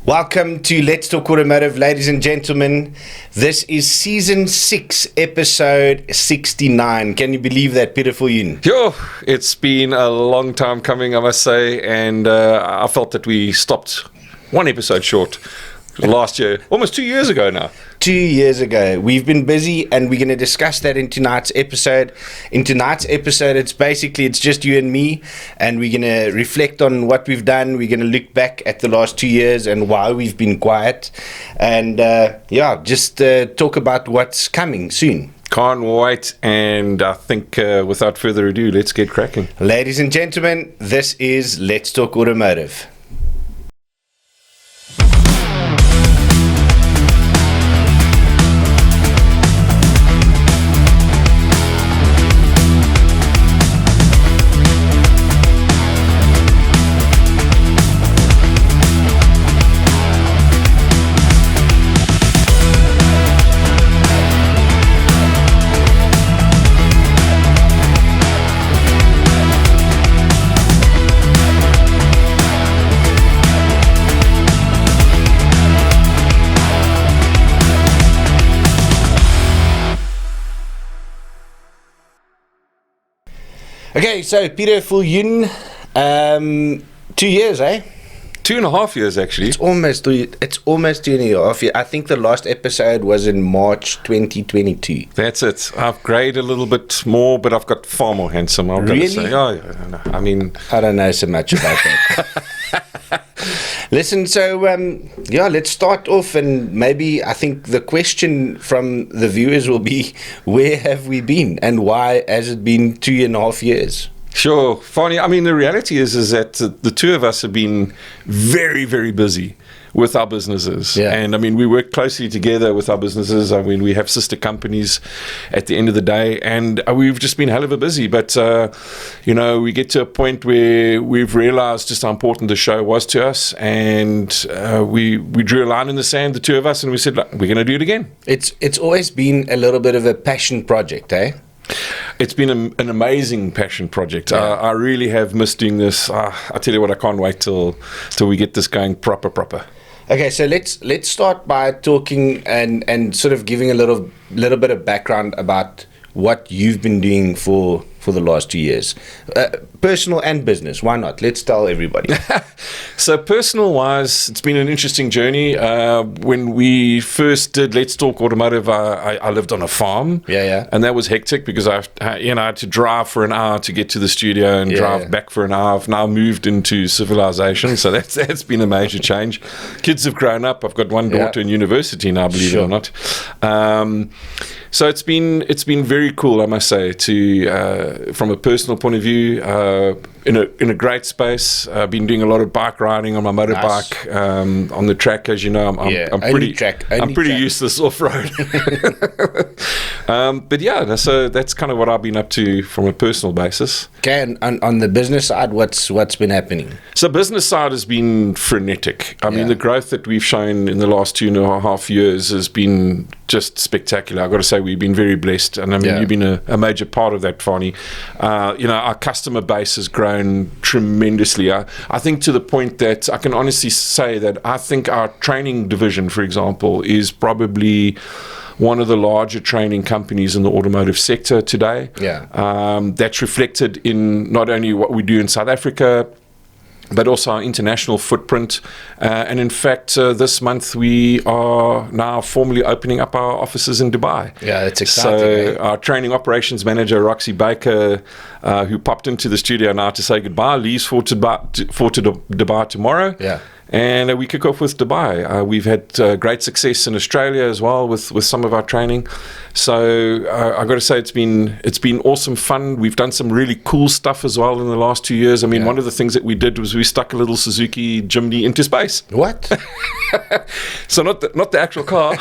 Welcome to Let's Talk Automotive, ladies and gentlemen. This is Season 6, Episode 69. Can you believe that, Peter Viljoen? Yo, it's been a long time coming, I must say, and I felt that we stopped one episode short last year, almost 2 years ago now. 2 years ago. We've been busy, and we're going to discuss that in tonight's episode. In tonight's episode, it's just you and me, and we're going to reflect on what we've done. We're going to look back at the last 2 years and why we've been quiet, and just talk about what's coming soon. Can't wait, and I think without further ado, let's get cracking. Ladies and gentlemen, this is Let's Talk Automotive. Okay, so Peter Viljoen, 2 years, eh? 2.5 years, actually. It's almost 2.5 years. I think the last episode was in March 2022. That's it. I've grayed a little bit more, but I've got far more handsome. I've got to say. Oh, yeah, I mean, I don't know so much about that. Listen, so let's start off, and maybe I think the question from the viewers will be, where have we been, and why has it been 2.5 years? Sure, funny. I mean, the reality is that the two of us have been very, very busy with our businesses. Yeah. And I mean, we work closely together with our businesses. I mean, we have sister companies at the end of the day, and we've just been hell of a busy. But, we get to a point where we've realized just how important the show was to us. And we drew a line in the sand, the two of us, and we said, look, we're going to do it again. It's always been a little bit of a passion project, eh? It's been an amazing passion project. Yeah. I really have missed doing this. I tell you what, I can't wait till we get this going proper. Okay, so let's start by talking and sort of giving a little bit of background about what you've been doing for the last 2 years, personal and business. Why not? Let's tell everybody. So personal-wise, it's been an interesting journey. When we first did Let's Talk Automotive, I lived on a farm. Yeah. And that was hectic because I had to drive for an hour to get to the studio and drive back for an hour. I've now moved into civilization, so that's been a major change. Kids have grown up. I've got one daughter in university now, believe it or not. So it's been very cool, I must say, to from a personal point of view, in a great space. I've been doing a lot of bike riding on my motorbike, on the track, as you know. I'm pretty useless off road. But yeah, so that's kind of what I've been up to from a personal basis. Okay, and on the business side, what's been happening? So business side has been frenetic. I mean, the growth that we've shown in the last 2.5 years has been just spectacular. I've got to say, we've been very blessed, and I mean, you've been a major part of that, Fani. Our customer base has grown tremendously. I think to the point that I can honestly say that I think our training division, for example, is probably one of the larger training companies in the automotive sector today. That's reflected in not only what we do in South Africa, but also our international footprint. And in fact, this month we are now formally opening up our offices in Dubai. Yeah, that's exciting. So our training operations manager, Roxy Baker, who popped into the studio now to say goodbye, leaves for Dubai tomorrow. Yeah. And we kick off with Dubai. We've had great success in Australia as well with some of our training. So I've got to say, it's been awesome fun. We've done some really cool stuff as well in the last 2 years. I mean, one of the things that we did was we stuck a little Suzuki Jimny into space. What? So not the actual car,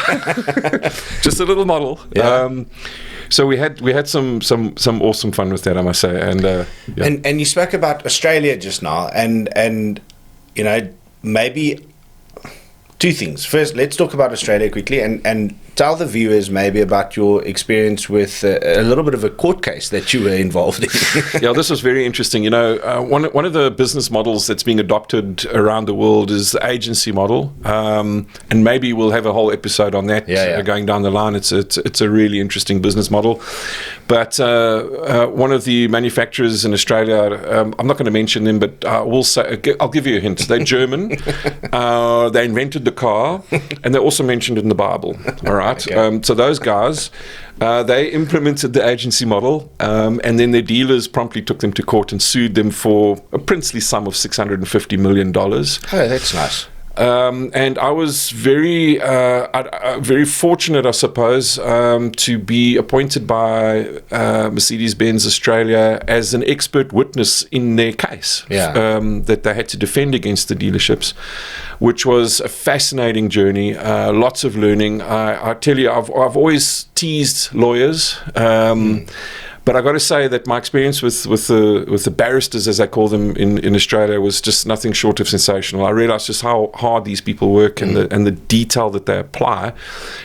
just a little model. Yeah. So we had some awesome fun with that, I must say. And you spoke about Australia just now, and maybe two things. First, let's talk about Australia quickly, and tell the viewers maybe about your experience with a little bit of a court case that you were involved in. Yeah, this was very interesting. One of the business models that's being adopted around the world is the agency model, and maybe we'll have a whole episode on that going down the line. It's a really interesting business model. But one of the manufacturers in Australia, I'm not going to mention them, but I'll give you a hint. They're German. They invented the car, and they're also mentioned in the Bible. All right. Okay. So those guys, they implemented the agency model, and then their dealers promptly took them to court and sued them for a princely sum of $650 million. Oh, that's nice. And I was very fortunate, I suppose, to be appointed by Mercedes-Benz Australia as an expert witness in their case that they had to defend against the dealerships, which was a fascinating journey, lots of learning. I tell you, I've always teased lawyers. But I got to say that my experience with the barristers, as I call them in Australia, was just nothing short of sensational. I realised just how hard these people work and the detail that they apply,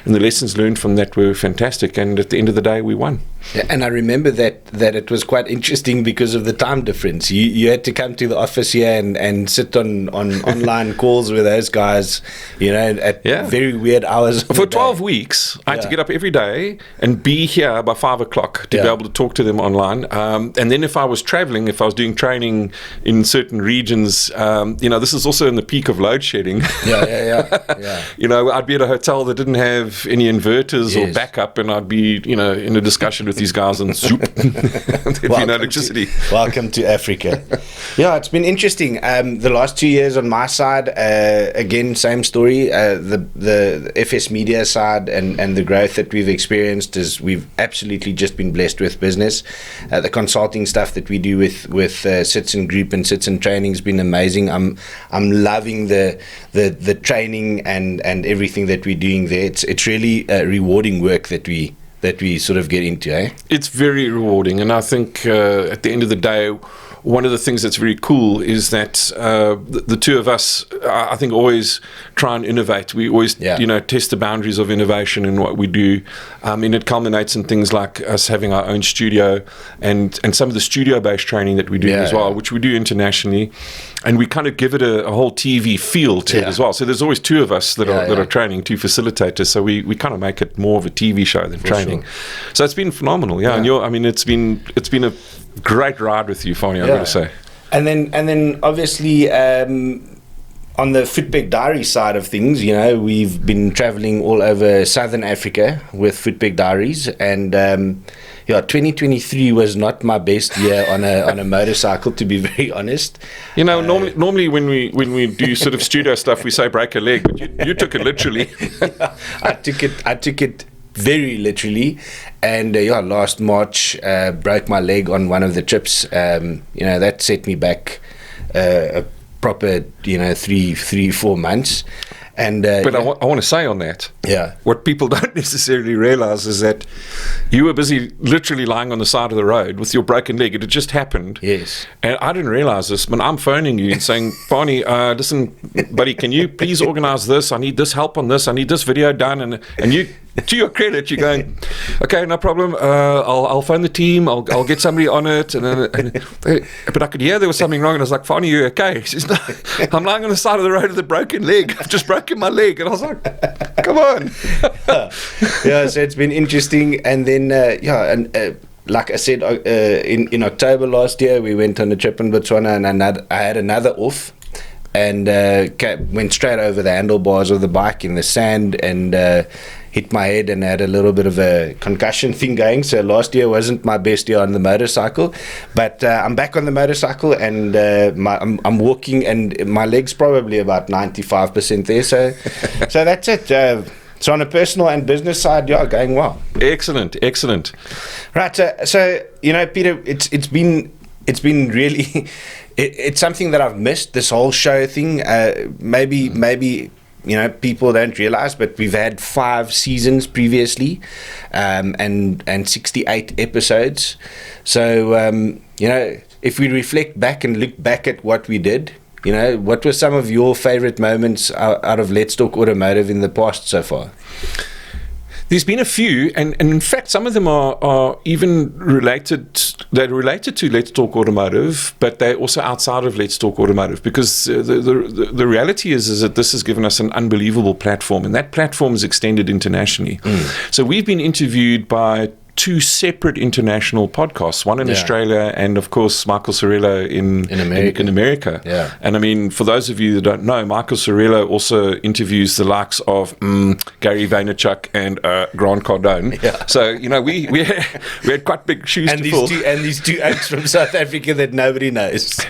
and the lessons learned from that were fantastic. And at the end of the day, we won. Yeah, and I remember that it was quite interesting because of the time difference. You had to come to the office here and sit on online calls with those guys, at very weird hours. For 12 weeks, I had to get up every day and be here by 5 o'clock to be able to talk to them online. And then if I was traveling, if I was doing training in certain regions, this is also in the peak of load shedding. I'd be at a hotel that didn't have any inverters or backup, and I'd be, in a discussion with these guys, and zoop, there'd be no electricity. Welcome to Africa. Yeah, it's been interesting. The last 2 years on my side, again, same story. The FS Media side and the growth that we've experienced is we've absolutely just been blessed with business. The consulting stuff that we do with Citizen Group and Citizen Training has been amazing. I'm loving the training and everything that we're doing there. It's really rewarding work that we sort of get into, eh? It's very rewarding, and I think at the end of the day, one of the things that's very cool is that the two of us, I think, always try and innovate. We always, test the boundaries of innovation in what we do. And it culminates in things like us having our own studio and some of the studio-based training that we do as well, which we do internationally. And we kind of give it a whole TV feel to it as well. So there's always two of us that are training, two facilitators. So we kind of make it more of a TV show than training. Sure. So it's been phenomenal. Yeah. And it's been a great ride with you, Fani, I've got to say. And then obviously on the Footbag Diary side of things, we've been traveling all over Southern Africa with Footbag Diaries, and 2023 was not my best year on a motorcycle, to be very honest. Normally when we do sort of studio stuff, we say break a leg, but you took it literally. I took it very literally, and last March broke my leg on one of the trips. That set me back a proper 3-4 months. And but I want to say on that, what people don't necessarily realize is that you were busy literally lying on the side of the road with your broken leg. It had just happened. Yes. And I didn't realize this, but I'm phoning you and saying, Barney, listen, buddy, can you please organize this? I need this help on this. I need this video done. And you, to your credit, you're going, okay, no problem. I'll phone the team. I'll get somebody on it. But I could hear there was something wrong. And I was like, Barney, you okay? She says, no, I'm lying on the side of the road with a broken leg. I've just broken my leg. And I was like, come on. So it's been interesting. And then like I said, in October last year, we went on a trip in Botswana, and I had another off, and went straight over the handlebars of the bike in the sand, and hit my head and had a little bit of a concussion thing going. So last year wasn't my best year on the motorcycle, but I'm back on the motorcycle, and I'm walking, and my leg's probably about 95% there. So that's it. So on a personal and business side, going well. Excellent. Right. So Peter, it's been really, it's something that I've missed, this whole show thing. Maybe people don't realize, but we've had 5 seasons previously, and 68 episodes. So if we reflect back and look back at what we did, what were some of your favorite moments out of Let's Talk Automotive in the past so far? There's been a few, and in fact, some of them are even related. They're related to Let's Talk Automotive, but they're also outside of Let's Talk Automotive, because the reality is that this has given us an unbelievable platform, and that platform is extended internationally. So we've been interviewed by 2 separate international podcasts, one in Australia and, of course, Michael Cirillo in America. Yeah. And I mean, for those of you that don't know, Michael Cirillo also interviews the likes of Gary Vaynerchuk and Grant Cardone. Yeah. So, you know, we had quite big shoes to fill. And these two oaks from South Africa that nobody knows.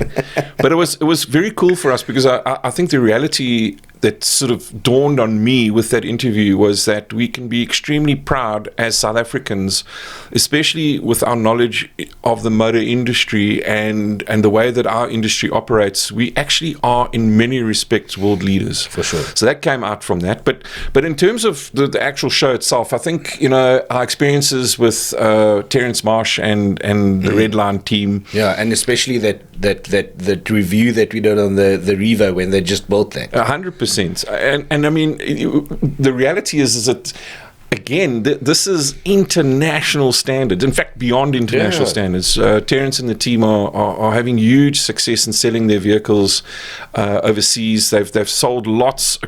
But it was very cool for us, because I think the reality that sort of dawned on me with that interview was that we can be extremely proud as South Africans, especially with our knowledge of the motor industry and the way that our industry operates. We actually are, in many respects, world leaders. For sure. So that came out from that. But in terms of the actual show itself, I think, you know, our experiences with Terence Marsh and the Redline team. Yeah, and especially that review that we did on the Revo when they just built that. 100%. And I mean, the reality is that, again, this is international standards. In fact, beyond international standards. Terence and the team are having huge success in selling their vehicles overseas. They've sold lots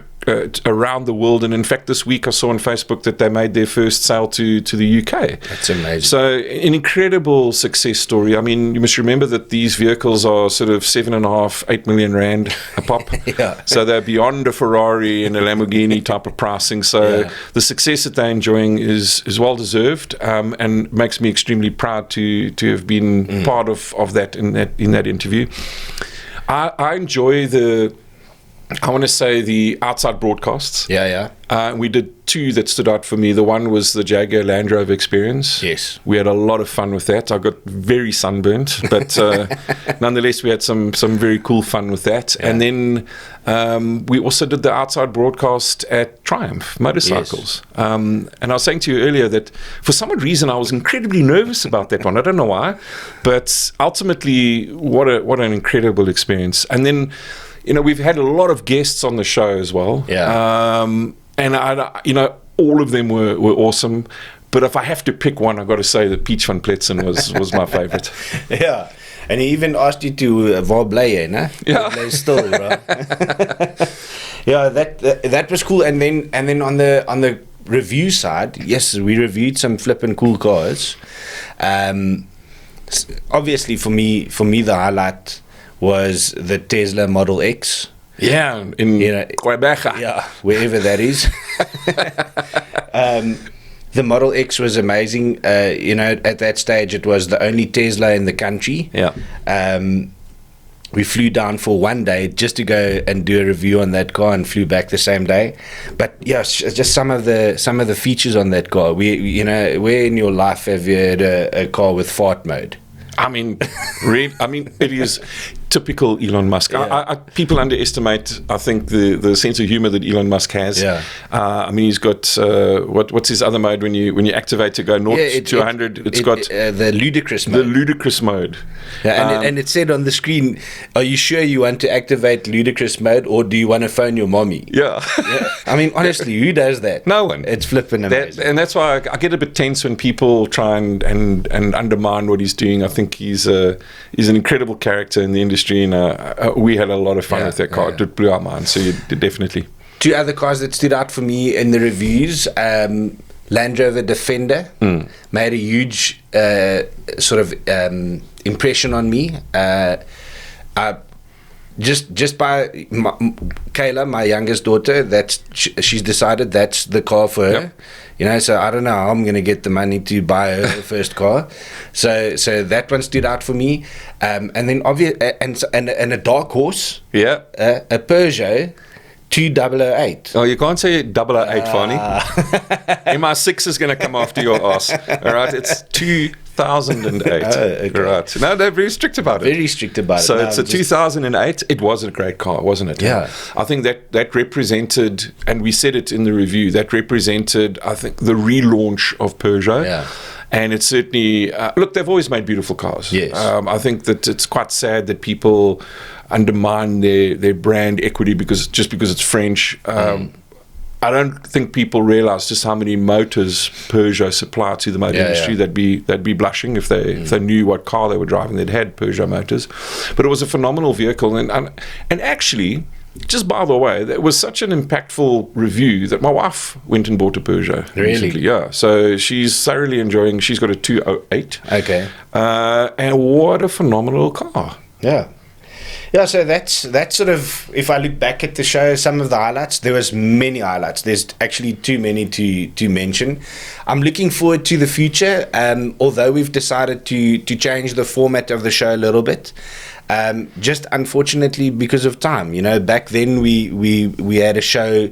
around the world, and in fact this week I saw on Facebook that they made their first sale to the UK. That's amazing. So an incredible success story. I mean, you must remember that these vehicles are sort of 7.5-8 million rand a pop. So they're beyond a Ferrari and a Lamborghini type of pricing. So the success that they're enjoying is well deserved, and makes me extremely proud to have been part of that in that interview. I enjoy the outside broadcasts. We did 2 that stood out for me. The one was the Jaguar Land Rover experience. Yes. We had a lot of fun with that. I got very sunburnt, but nonetheless, we had some very cool fun with that. Yeah. And then we also did the outside broadcast at Triumph Motorcycles. Yes. And I was saying to you earlier that for some odd reason I was incredibly nervous about that one. I don't know why, but ultimately, what an incredible experience. And then, you know, we've had a lot of guests on the show as well. Yeah. And all of them were awesome. But if I have to pick one, I've got to say that Peach van Pletzen was my favorite. Yeah. And he even asked you to Valblay, no? Yeah. Still, right? Yeah, that was cool. And then on the review side, yes, we reviewed some flippin' cool cars. Obviously, for me, the highlight was the Tesla Model X. Yeah, in Quebec. Yeah, wherever that is. The Model X was amazing. At that stage, it was the only Tesla in the country. Yeah. We flew down for one day just to go and do a review on that car, and flew back the same day. But yeah, just some of the features on that car. Where in your life have you had a car with fart mode? I mean, it is typical Elon Musk. Yeah. People underestimate, I think, the sense of humor that Elon Musk has. Yeah. I mean, he's got what's his other mode when you activate to go 0 to 100? It's got the ludicrous mode. The ludicrous mode. Yeah, and it said on the screen, "Are you sure you want to activate ludicrous mode, or do you want to phone your mommy?" Yeah. I mean, honestly, who does that? No one. It's flipping amazing. And that's why I get a bit tense when people try and undermine what he's doing. I think he's an incredible character in the industry, and we had a lot of fun with that car. It blew our minds, so definitely. 2 other cars that stood out for me in the reviews, Land Rover Defender made a huge sort of impression on me. Just by Kayla, my youngest daughter, she's decided that's the car for her. Yep. So I don't know how I'm going to get the money to buy her first car. So that one stood out for me. And then and a dark horse. Yeah. A Peugeot 2008. Oh, you can't say 008, Fanny. MI6 is going to come after your ass. All right, it's 2008. Okay. Right. No, they're very strict about it. Very strict about it. So it's a 2008. It was a great car, wasn't it? Yeah. I think that represented, and we said it in the review, that represented, I think, the relaunch of Peugeot. Yeah. And it's certainly, look, they've always made beautiful cars. Yes. I think that it's quite sad that people undermine their brand equity because it's French. I don't think people realize just how many motors Peugeot supply to the motor industry. They'd be blushing if they knew what car they were driving that had Peugeot motors. But it was a phenomenal vehicle, and actually, just by the way, that was such an impactful review that my wife went and bought a Peugeot recently. Yeah, so she's thoroughly enjoying. She's got a 208. Okay. And what a phenomenal car. Yeah. Yeah, so that's sort of, if I look back at the show, some of the highlights, there was many highlights. There's actually too many to mention. I'm looking forward to the future, although we've decided to change the format of the show a little bit. Just unfortunately because of time. You know, back then we had a show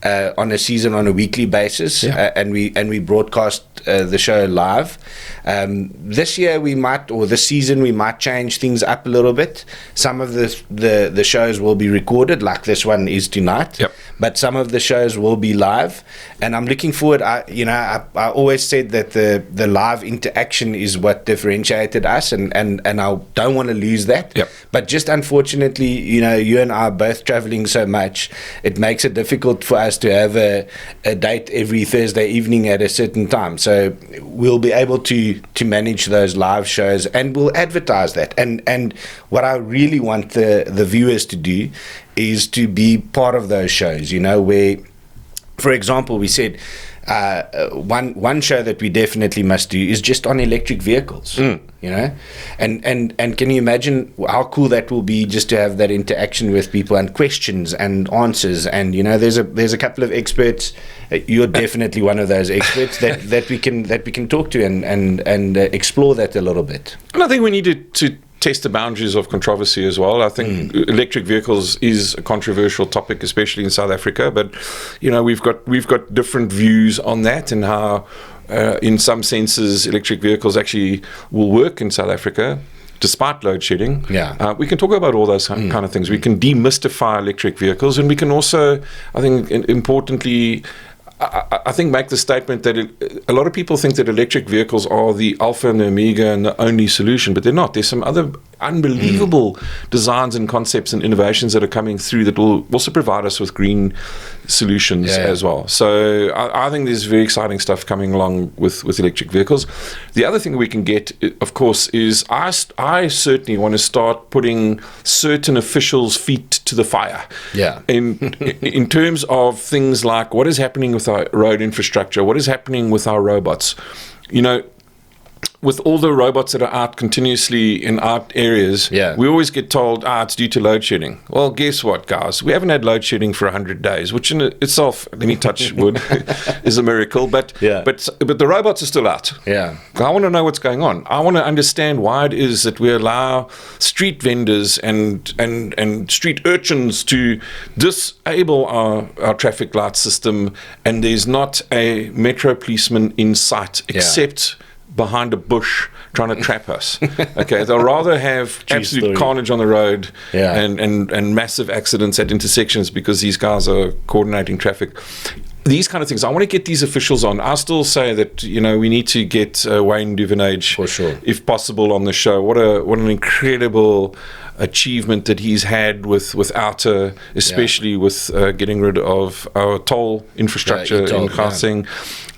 on a season on a weekly basis, and we broadcast the show live. This year this season we might change things up a little bit. Some of the shows will be recorded, like this one is tonight. Yep. But some of the shows will be live, and I'm looking forward. I always said that the live interaction is what differentiated us, and I don't want to lose that. Yep. But just unfortunately, you know, you and I are both traveling so much, it makes it difficult for us to have a date every Thursday evening at a certain time. So we'll be able to manage those live shows, and we'll advertise that. And what I really want the viewers to do is to be part of those shows, you know, where, for example, we said one show that we definitely must do is just on electric vehicles, you know, and can you imagine how cool that will be, just to have that interaction with people and questions and answers. And you know, there's a couple of experts. You're definitely one of those experts that we can talk to and explore that a little bit. And I think we need to test the boundaries of controversy as well. I think electric vehicles is a controversial topic, especially in South Africa. But you know, we've got different views on that, and how, in some senses, electric vehicles actually will work in South Africa despite load shedding. Yeah. We can talk about all those kind of things. We can demystify electric vehicles, and we can also, I think, importantly, I think make the statement that a lot of people think that electric vehicles are the alpha and the omega and the only solution, but they're not. There's some other unbelievable designs and concepts and innovations that are coming through that will also provide us with green solutions as well. So I think there's very exciting stuff coming along with electric vehicles. The other thing we can get, of course, is I certainly want to start putting certain officials' feet to the fire. Yeah. In terms of things like what is happening with our road infrastructure, what is happening with our robots. You know, with all the robots that are out continuously in our areas, we always get told, it's due to load shedding. Well, guess what, guys? We haven't had load shedding for 100 days, which in itself, let me touch wood, is a miracle. But the robots are still out. Yeah. I want to know what's going on. I want to understand why it is that we allow street vendors and street urchins to disable our traffic light system, and there's not a metro policeman in sight except behind a bush trying to trap us. Okay, they'll rather have absolute carnage on the road and massive accidents at intersections because these guys are coordinating traffic. These kind of things. I want to get these officials on. I still say that, you know, we need to get Wayne Duvenage, for sure, if possible, on the show. What an incredible achievement that he's had with Outer, especially with getting rid of our toll infrastructure in Gauteng.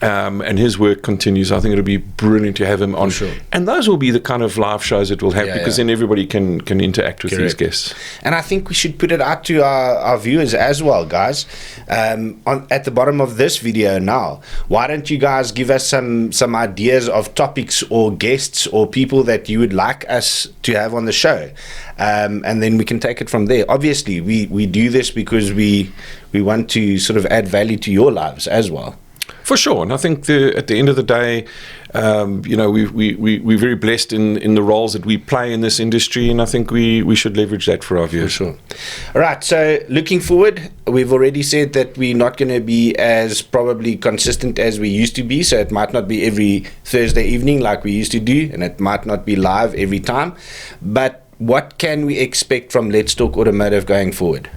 And his work continues. I think it'll be brilliant to have him on. Sure. And those will be the kind of live shows that we'll have, because then everybody can interact with these guests. And I think we should put it out to our viewers as well, guys. At the bottom of this video now, why don't you guys give us some ideas of topics or guests or people that you would like us to have on the show? And then we can take it from there. Obviously, we do this because we want to sort of add value to your lives as well. For sure, and I think at the end of the day, you know, we're very blessed in the roles that we play in this industry, and I think we should leverage that for our viewers. For sure. All right, so looking forward, we've already said that we're not going to be as probably consistent as we used to be, so it might not be every Thursday evening like we used to do, and it might not be live every time, but what can we expect from Let's Talk Automotive going forward?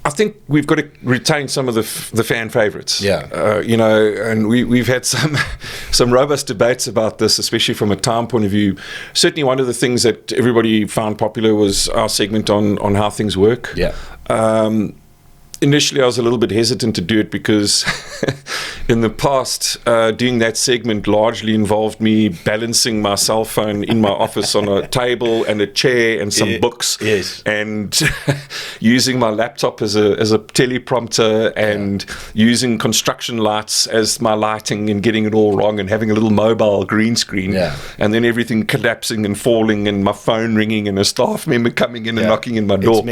I think we've got to retain some of the fan favorites. Yeah. You know, and we've had some robust debates about this, especially from a time point of view. Certainly one of the things that everybody found popular was our segment on how things work. Yeah. Initially, I was a little bit hesitant to do it because in the past, doing that segment largely involved me balancing my cell phone in my office on a table and a chair and some books, and using my laptop as a teleprompter, and using construction lights as my lighting and getting it all wrong, and having a little mobile green screen, and then everything collapsing and falling, and my phone ringing, and a staff member coming in and knocking in my door.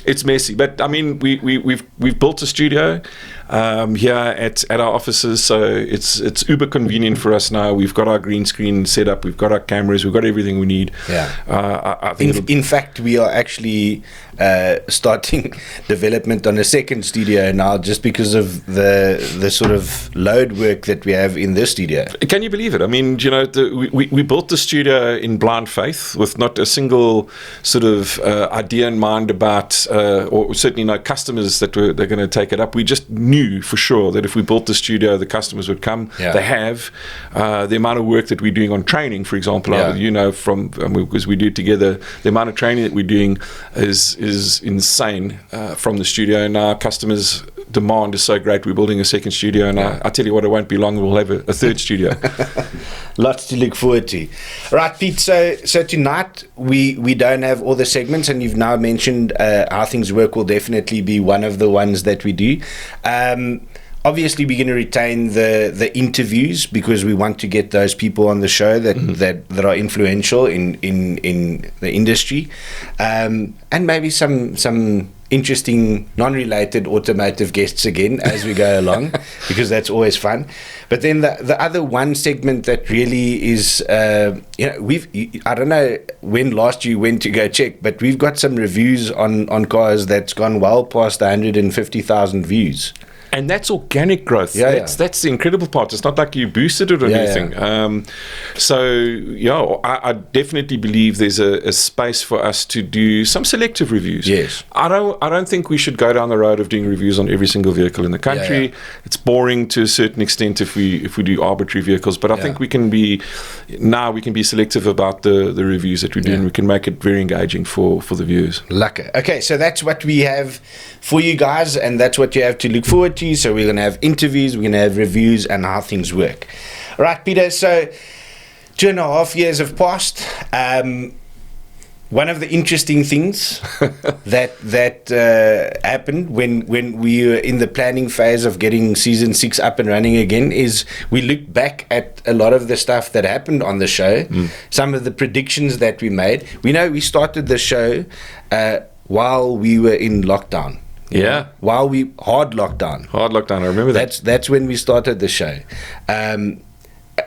It's messy, but I mean, we've built a studio here at our offices, so it's uber convenient for us now. We've got our green screen set up, we've got our cameras, we've got everything we need. I think in fact, we are actually starting development on a second studio now, just because of the sort of load work that we have in this studio. Can you believe it? I mean, you know, we built the studio in blind faith, with not a single sort of idea in mind about, or certainly no customers that they're going to take it up. We just knew for sure that if we built the studio, the customers would come. They have. The amount of work that we're doing on training, for example, you know, because we do it together, the amount of training that we're doing is insane from the studio, and our customers' demand is so great. We're building a second studio, and I tell you what, it won't be long, we'll have a third studio. Lots to look forward to. Right, Pete, so tonight we don't have all the segments, and you've now mentioned How Things Work will definitely be one of the ones that we do. Obviously, we're going to retain the interviews, because we want to get those people on the show that are influential in the industry, and maybe some interesting non-related automotive guests again as we go along, because that's always fun. But then the other one segment that really is, you know, I don't know when last you went to go check, but we've got some reviews on cars that's gone well past 150,000 views. And that's organic growth. That's the incredible part. It's not like you boosted it or anything. I definitely believe there's a space for us to do some selective reviews. Yes. I don't think we should go down the road of doing reviews on every single vehicle in the country. It's boring to a certain extent if we do arbitrary vehicles. But I think we can be selective about the reviews that we do, and we can make it very engaging for the viewers. Lekker. Okay, so that's what we have for you guys, and that's what you have to look forward to. So we're going to have interviews, we're going to have reviews, and How Things Work. All right, Peter, so 2.5 years have passed. One of the interesting things that happened when we were in the planning phase of getting season 6 up and running again is we looked back at a lot of the stuff that happened on the show, some of the predictions that we made. We know we started the show while we were in lockdown. While hard lockdown, I remember that. That's when we started the show.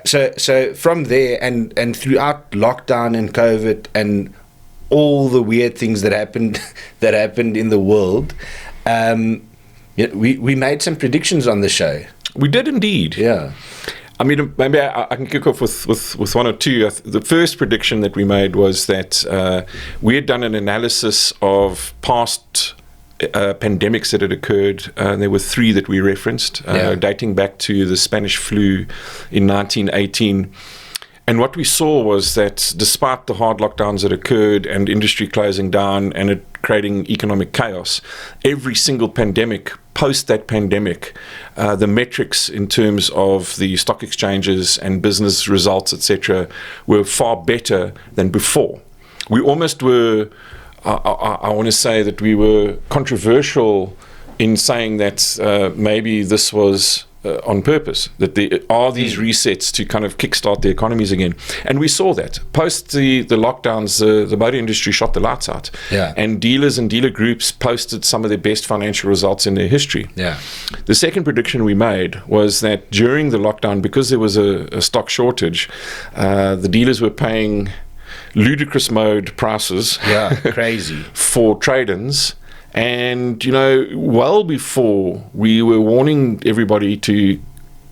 So from there and throughout lockdown and COVID and all the weird things that happened in the world, we made some predictions on the show. We did indeed. Yeah. I mean, maybe I can kick off with one or two. The first prediction that we made was that we had done an analysis of past pandemics that had occurred, and there were 3 that we referenced, dating back to the Spanish flu in 1918. And what we saw was that despite the hard lockdowns that occurred and industry closing down and it creating economic chaos, every single pandemic, post that pandemic, the metrics in terms of the stock exchanges and business results, etc., were far better than before. We almost were, I want to say that we were controversial in saying that maybe this was on purpose, that there are these resets to kind of kickstart the economies again. And we saw that. Post the lockdowns, the motor industry shot the lights out. And dealers and dealer groups posted some of their best financial results in their history. The second prediction we made was that during the lockdown, because there was a stock shortage, the dealers were paying ludicrous mode prices crazy for trade-ins. And, you know, well before we were warning everybody to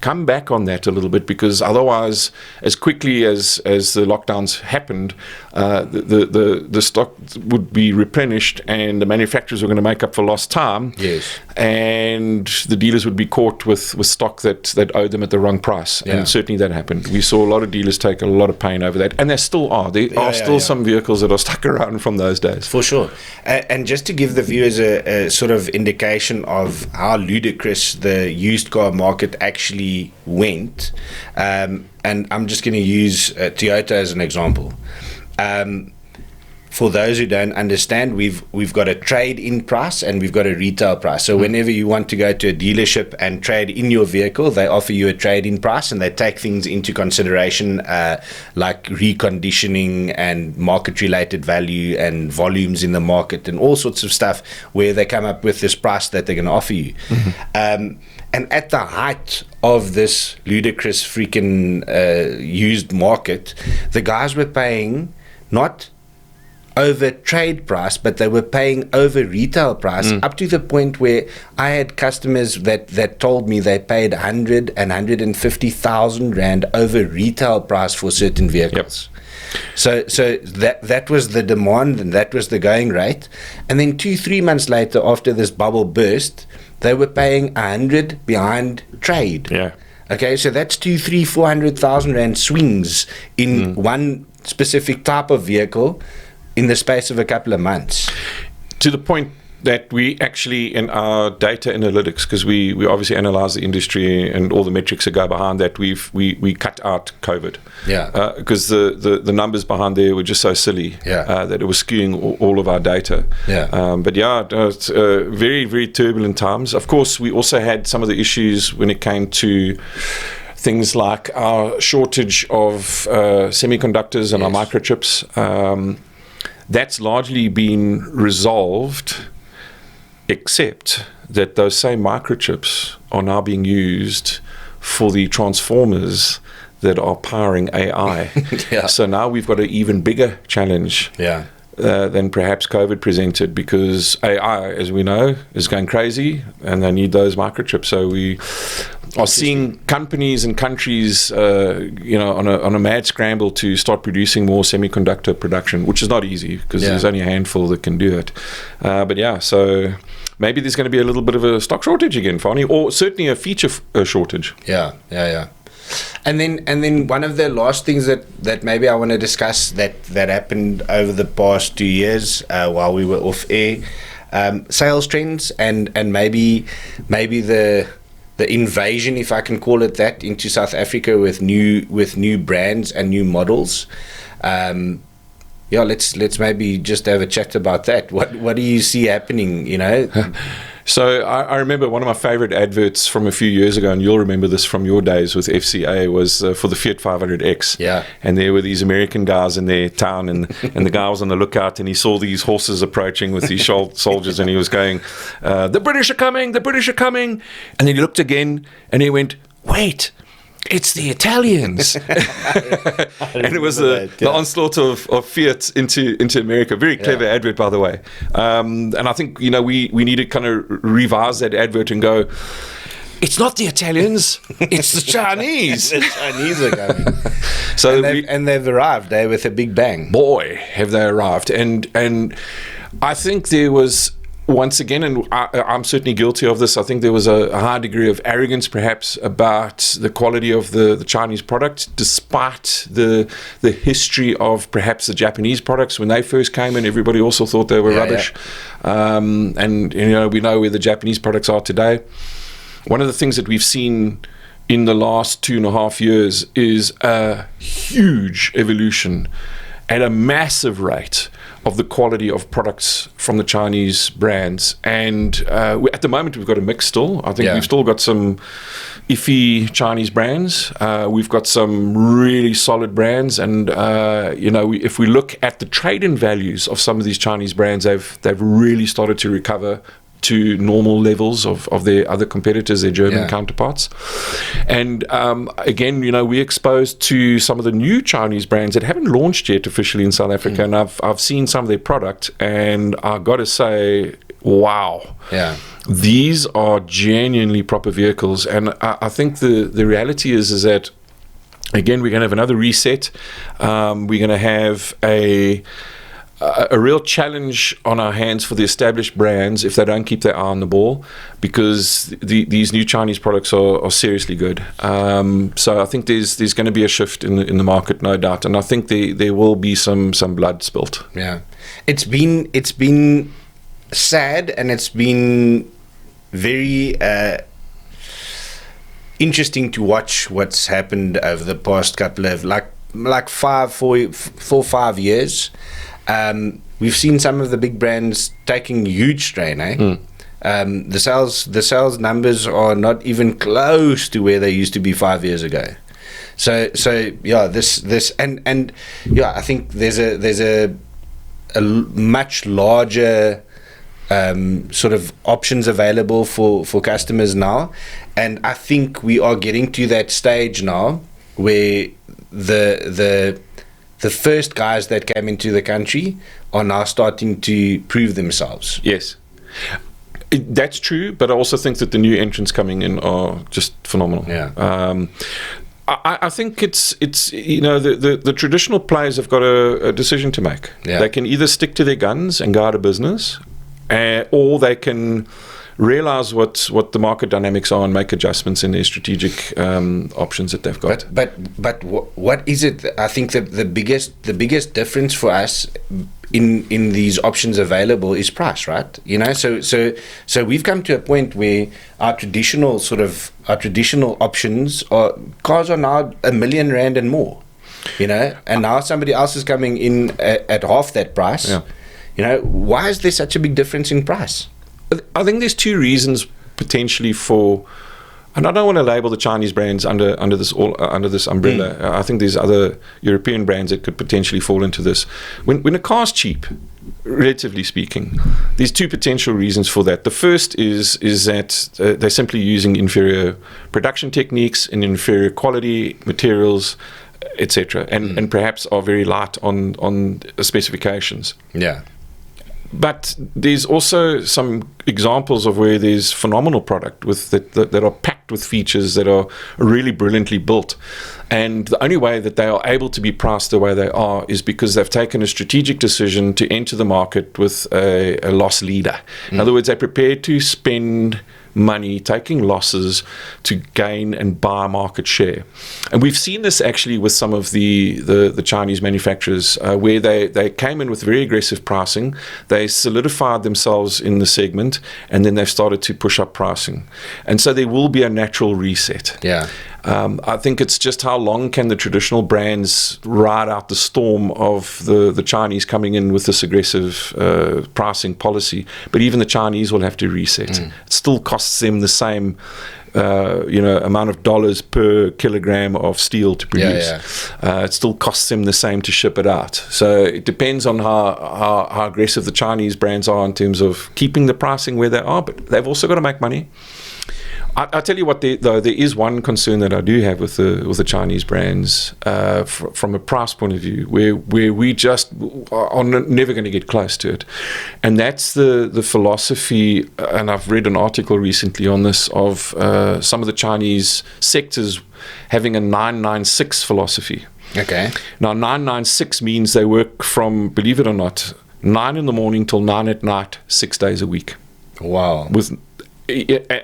come back on that a little bit, because otherwise, as quickly as the lockdowns happened, the stock would be replenished and the manufacturers were going to make up for lost time. Yes. And the dealers would be caught with stock that owed them at the wrong price. Yeah. And certainly that happened. We saw a lot of dealers take a lot of pain over that. And there still are. There are still some vehicles that are stuck around from those days. For sure. And just to give the viewers a sort of indication of how ludicrous the used car market actually went, and I'm just going to use Toyota as an example. For those who don't understand, we've got a trade-in price and we've got a retail price. So whenever you want to go to a dealership and trade in your vehicle, they offer you a trade-in price, and they take things into consideration like reconditioning and market-related value and volumes in the market and all sorts of stuff, where they come up with this price that they're going to offer you. And at the height of this ludicrous freaking used market, the guys were paying not over trade price, but they were paying over retail price, up to the point where I had customers that told me they paid 100 and 150,000 rand over retail price for certain vehicles. Yep. So that was the demand and that was the going rate. And then 2-3 months later, after this bubble burst, they were paying 100 behind trade. Yeah. Okay, so that's 200,000-400,000 rand swings in one specific type of vehicle in the space of a couple of months. To the point that we actually, in our data analytics, because we obviously analyze the industry and all the metrics that go behind that, we cut out COVID. Yeah. Because the numbers behind there were just so silly. Yeah. That it was skewing all of our data. Yeah. But yeah, it's very, very turbulent times. Of course, we also had some of the issues when it came to things like our shortage of semiconductors and our microchips. That's largely been resolved, except that those same microchips are now being used for the transformers that are powering AI. Yeah. So now we've got an even bigger challenge than perhaps COVID presented, because AI, as we know, is going crazy and they need those microchips. So we are seeing companies and countries, on a mad scramble to start producing more semiconductor production, which is not easy because there's only a handful that can do it. So maybe there's going to be a little bit of a stock shortage again, Fani, or certainly a feature shortage. Yeah. And then one of the last things that maybe I want to discuss that happened over the past 2 years while we were off air, sales trends and maybe the invasion, if I can call it that, into South Africa with new brands and new models. Let's maybe just have a chat about that. What do you see happening? So I remember one of my favorite adverts from a few years ago, and you'll remember this from your days with FCA, was for the Fiat 500X. Yeah. And there were these American guys in their town, and the guy was on the lookout, and he saw these horses approaching with these soldiers, and he was going, the British are coming, the British are coming. And then he looked again, and he went, wait, it's the Italians. And it was the onslaught of Fiat into America. Very clever advert, by the way. And I think, we need to kind of revise that advert and go, it's not the Italians, it's the Chinese. The Chinese are coming. So and they've arrived with a big bang. Boy, have they arrived. And I think there was, once again, and I'm certainly guilty of this, I think there was a high degree of arrogance perhaps about the quality of the Chinese product, despite the history of perhaps the Japanese products. When they first came in, everybody also thought they were rubbish. And we know where the Japanese products are today. One of the things that we've seen in the last 2.5 years is a huge evolution at a massive rate of the quality of products from the Chinese brands. And at the moment, we've got a mix still. I think we've still got some iffy Chinese brands. We've got some really solid brands. And, if we look at the trade-in values of some of these Chinese brands, they've really started to recover to normal levels of their other competitors, their German counterparts. And again, we're exposed to some of the new Chinese brands that haven't launched yet officially in South Africa. And I've seen some of their product, and I've got to say, wow. Yeah. These are genuinely proper vehicles. And I think the reality is that, again, we're going to have another reset. We're going to have a real challenge on our hands for the established brands if they don't keep their eye on the ball, because these new Chinese products are seriously good. So I think there's going to be a shift in the market, no doubt, and I think there will be some blood spilt. Yeah, it's been sad, and it's been very interesting to watch what's happened over the past couple of like 4-5 years. We've seen some of the big brands taking huge strain, the sales numbers are not even close to where they used to be 5 years ago. So yeah, this and yeah, I think there's a much larger sort of options available for customers now, and I think we are getting to that stage now where the first guys that came into the country are now starting to prove themselves. Yes, that's true, but I also think that the new entrants coming in are just phenomenal. Yeah. I think it's the traditional players have got a decision to make. Yeah. They can either stick to their guns and go out of business, or they can realize what the market dynamics are and make adjustments in their strategic options that they've got. But what is it? I think that the biggest difference for us in these options available is price, right? So we've come to a point where our traditional options cars are now R1 million and more, and now somebody else is coming in at half that price. Yeah. Why is there such a big difference in price? I think there's two reasons potentially for, and I don't want to label the Chinese brands under this umbrella. I think there's other European brands that could potentially fall into this. When a car's cheap, relatively speaking, there's two potential reasons for that. The first is that they're simply using inferior production techniques and inferior quality materials, etc., and perhaps are very light on specifications. Yeah. But there's also some examples of where there's phenomenal product that are packed with features that are really brilliantly built. And the only way that they are able to be priced the way they are is because they've taken a strategic decision to enter the market with a loss leader. In other words, they're prepared to spend money, taking losses to gain and buy market share. And we've seen this actually with some of the Chinese manufacturers where they came in with very aggressive pricing, they solidified themselves in the segment, and then they've started to push up pricing. And so there will be a natural reset. Yeah. I think it's just how long can the traditional brands ride out the storm of the Chinese coming in with this aggressive pricing policy. But even the Chinese will have to reset. It still costs them the same amount of dollars per kilogram of steel to produce. It still costs them the same to ship it out. So it depends on how aggressive the Chinese brands are in terms of keeping the pricing where they are, but they've also got to make money. I'll tell you what, though, there is one concern that I do have with the Chinese brands from a price point of view, where we just are never going to get close to it. And that's the philosophy, and I've read an article recently on this, of some of the Chinese sectors having a 996 philosophy. Okay. Now, 996 means they work from, believe it or not, 9 in the morning till 9 at night, 6 days a week. Wow.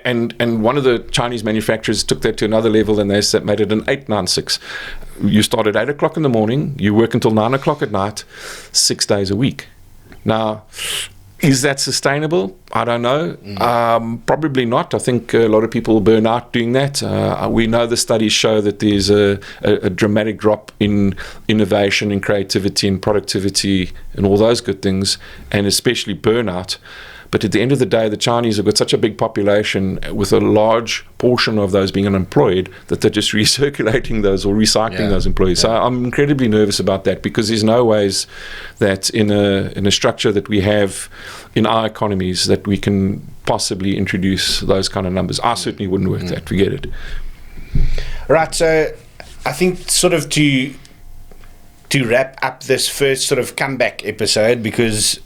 And one of the Chinese manufacturers took that to another level, and they made it an 896. You start at 8 o'clock in the morning, you work until 9 o'clock at night, 6 days a week. Now, is that sustainable? I don't know. Probably not. I think a lot of people burn out doing that. We know the studies show that there's a dramatic drop in innovation and creativity and productivity and all those good things, and especially burnout. But at the end of the day, the Chinese have got such a big population with a large portion of those being unemployed that they're just recirculating those or recycling those employees. So I'm incredibly nervous about that, because there's no ways that in a structure that we have in our economies that we can possibly introduce those kind of numbers. I certainly wouldn't work that. Forget it. Right. So I think sort of to to wrap up this first sort of comeback episode, because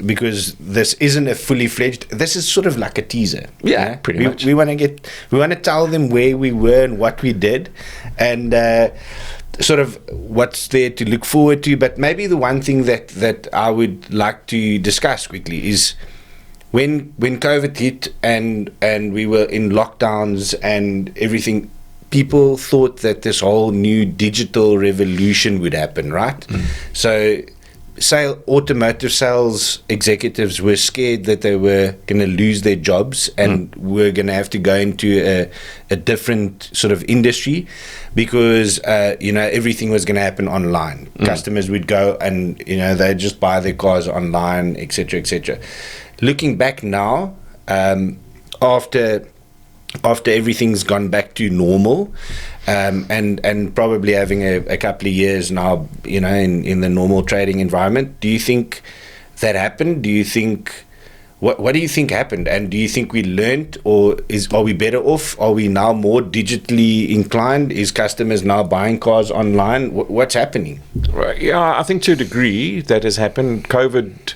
this isn't a fully fledged. This is sort of like a teaser. Yeah, pretty much. We want to tell them where we were and what we did, and sort of what's there to look forward to. But maybe the one thing that I would like to discuss quickly is when COVID hit and we were in lockdowns and everything. People thought that this whole new digital revolution would happen, right? So, automotive sales executives were scared that they were going to lose their jobs and were going to have to go into a different sort of industry because, everything was going to happen online. Customers would go and, they'd just buy their cars online, etc., etc. Looking back now, after everything's gone back to normal, and probably having a couple of years now, in the normal trading environment, do you think that happened? Do you think what do you think happened? And do you think we learned, or are we better off? Are we now more digitally inclined? Is customers now buying cars online? What's happening? Right. Yeah, I think to a degree that has happened. COVID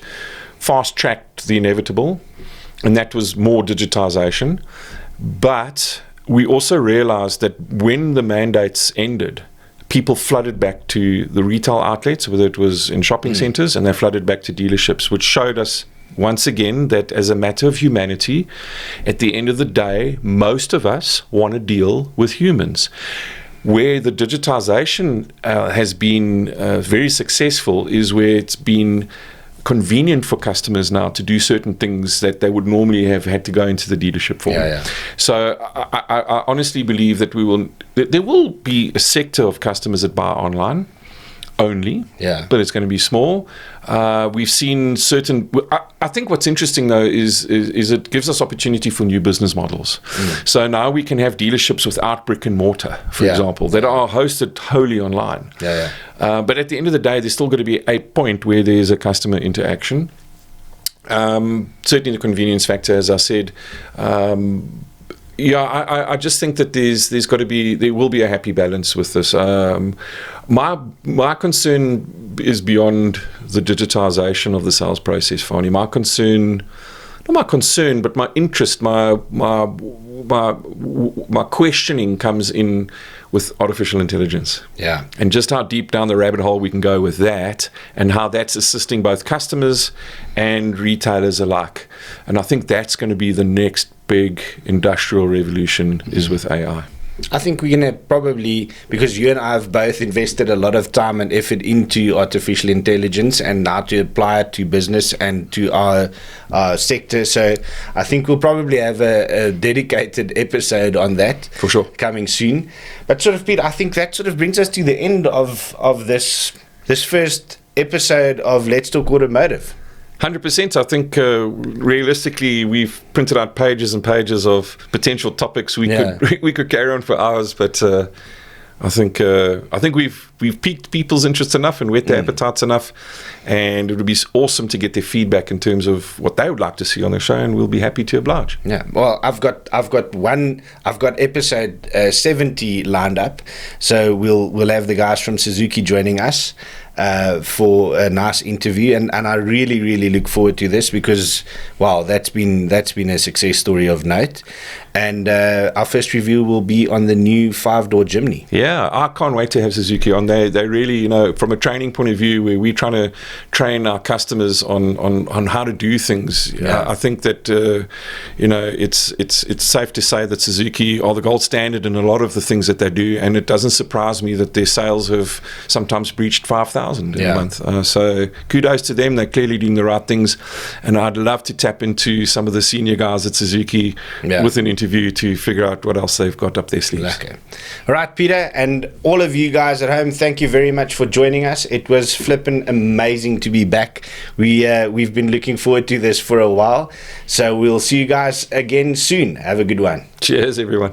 fast-tracked the inevitable, and that was more digitization. But we also realized that when the mandates ended, people flooded back to the retail outlets, whether it was in shopping centers, and they flooded back to dealerships, which showed us once again that as a matter of humanity, at the end of the day, most of us want to deal with humans. Where the digitization has been very successful is where it's been convenient for customers now to do certain things that they would normally have had to go into the dealership for. So I honestly believe that there will be a sector of customers that buy online only, but it's going to be small. We've seen certain. I think what's interesting though is it gives us opportunity for new business models. So now we can have dealerships without brick and mortar, for example, that are hosted wholly online. But at the end of the day, there's still going to be a point where there's a customer interaction. Certainly the convenience factor, as I said. I just think that there will be a happy balance with this. My concern is beyond the digitization of the sales process, Fani. My concern, not my concern, but my interest, my questioning comes in with artificial intelligence. And just how deep down the rabbit hole we can go with that, and how that's assisting both customers and retailers alike. And I think that's going to be the next big industrial revolution is with AI. I think we're going to probably, because you and I have both invested a lot of time and effort into artificial intelligence and how to apply it to business and to our sector. So I think we'll probably have a dedicated episode on that. For sure. Coming soon. But sort of, Pete, I think that sort of brings us to the end of this first episode of Let's Talk Automotive. 100%. I think realistically, we've printed out pages and pages of potential topics we could carry on for hours. But I think we've piqued people's interest enough and whet their appetites enough, and it would be awesome to get their feedback in terms of what they would like to see on the show, and we'll be happy to oblige. Well, I've got episode 70 lined up, so we'll have the guys from Suzuki joining us for a nice interview, and I really, really look forward to this because, wow, that's been a success story of note. And our first review will be on the new 5-door Jimny. Yeah, I can't wait to have Suzuki on. They really, from a training point of view, where we're trying to train our customers on how to do things. I think that it's safe to say that Suzuki are the gold standard in a lot of the things that they do, and it doesn't surprise me that their sales have sometimes breached 5,000 in a month. So kudos to them. They're clearly doing the right things, and I'd love to tap into some of the senior guys at Suzuki with an interview to figure out what else they've got up their sleeves. Okay. All right, Peter, and all of you guys at home, thank you very much for joining us. It was flippin' amazing to be back. We've been looking forward to this for a while, so we'll see you guys again soon. Have a good one. Cheers, everyone.